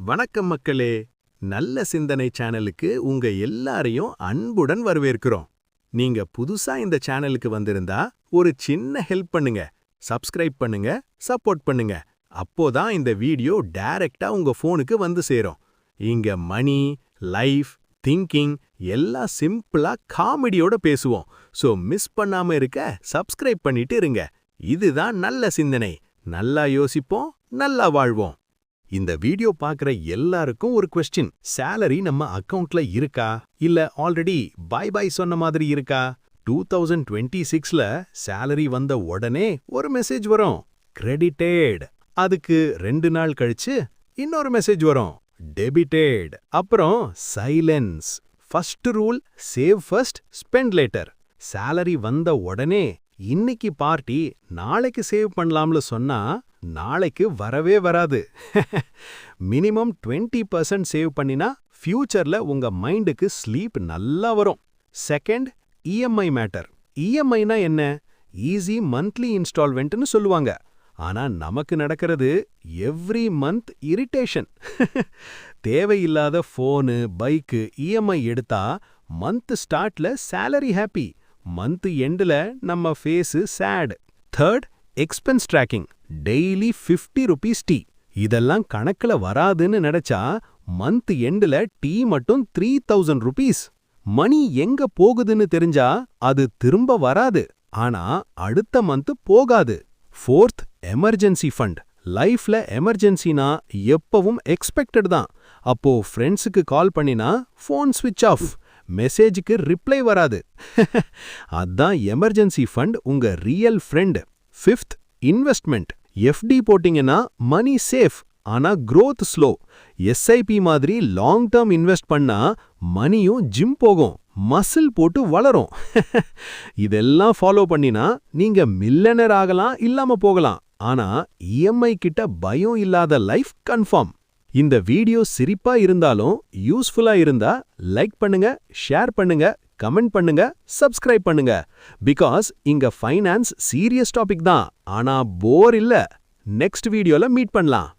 வணக்கம் மக்களே. நல்ல சிந்தனை சேனலுக்கு உங்க எல்லாரையும் அன்புடன் வரவேற்கிறோம். நீங்க புதுசா இந்த சேனலுக்கு வந்திருந்தா ஒரு சின்ன ஹெல்ப் பண்ணுங்க. சப்ஸ்கிரைப் பண்ணுங்க, சப்போர்ட் பண்ணுங்க. அப்போதான் இந்த வீடியோ டைரக்டா உங்க போனுக்கு வந்து சேரும். இங்க மணி, லைஃப், திங்கிங் எல்லாம் சிம்பிளா காமெடியோட பேசுவோம். சோ மிஸ் பண்ணாம இருக்க சப்ஸ்கிரைப் பண்ணிட்டு இருங்க. இதுதான் நல்ல சிந்தனை. நல்லா யோசிப்போம், நல்லா வாழ்வோம். இந்த வீடியோ பார்க்குற எல்லாருக்கும் ஒரு கொஸ்டின். சேலரி நம்ம அக்கவுண்ட்ல இருக்கா இல்ல ஆல்ரெடி பை பை சொன்ன மாதிரி இருக்கா? 2026ல சேலரி வந்த உடனே ஒரு மெசேஜ் வரும், கிரெடிட்டட். அதுக்கு 2 நாள் கழிச்சு இன்னொரு மெசேஜ் வரும், டெபிட்டட். அப்புறம் silence. First rule, save first, spend later. Salary வந்த உடனே இன்னைக்கு பார்ட்டி நாளைக்கு சேவ் பண்ணலாம்னு சொன்னா நாளைக்கு வரவே வராது. மினிமம் 20% சேவ் பண்ணினா ஃபியூச்சர்ல உங்க மைண்டுக்கு ஸ்லீப் நல்லா வரும். Second, EMI matter. இஎம்ஐனா என்ன? ஈஸி மந்த்லி இன்ஸ்டால்மெண்ட்னு சொல்லுவாங்க. ஆனா நமக்கு நடக்கிறது எவ்ரி மந்த் இரிட்டேஷன். தேவையில்லாத ஃபோனு, பைக்கு இஎம்ஐ எடுத்தா மந்த் ஸ்டார்ட்ல சேலரி ஹாப்பி, மந்த் எண்ட்ல நம்ம face sad. Third, expense tracking. Daily 50 rupees tea. இதெல்லாம் கணக்குல வராதுன்னு நினைச்சா மந்த் எண்ட்ல டீ மட்டும் 3000 rupees. மணி எங்க போகுதுன்னு தெரிஞ்சா அது திரும்ப வராது, ஆனா அடுத்த மந்த் போகாது. Fourth, emergency fund. லைஃப்ல எமர்ஜென்சினா எப்பவும் எக்ஸ்பெக்டட் தான். அப்போ ஃப்ரெண்ட்ஸுக்கு கால் பண்ணினா ஃபோன் ஸ்விட்ச் ஆஃப், மெசேஜுக்கு ரிப்ளை வராது. அதான் எமர்ஜென்சி ஃபண்ட் உங்க real friend. Fifth, investment. FD போட்டிங்கன்னா மணி சேஃப், ஆனா growth ஸ்லோ. எஸ்ஐபி மாதிரி லாங் டர்ம் இன்வெஸ்ட் பண்ணா மணியும் ஜிம் போகும், மசில் போட்டு வளரும். இதெல்லாம் ஃபாலோ பண்ணினா நீங்க மில்லியனர் ஆகலாம், இல்லாம போகலாம். ஆனா இஎம்ஐ கிட்ட பயம் இல்லாத லைஃப் கன்ஃபார்ம். இந்த வீடியோ சிரிப்பா இருந்தாலும் யூஸ்ஃபுல்லா இருந்தா லைக் பண்ணுங்க, ஷேர் பண்ணுங்க, கமெண்ட் பண்ணுங்க, சப்ஸ்கிரைப் பண்ணுங்க. பிகாஸ் இங்க ஃபைனான்ஸ் சீரியஸ் டாபிக் தான், ஆனா போர் இல்ல. நெக்ஸ்ட் வீடியோல மீட் பண்ணலாம்.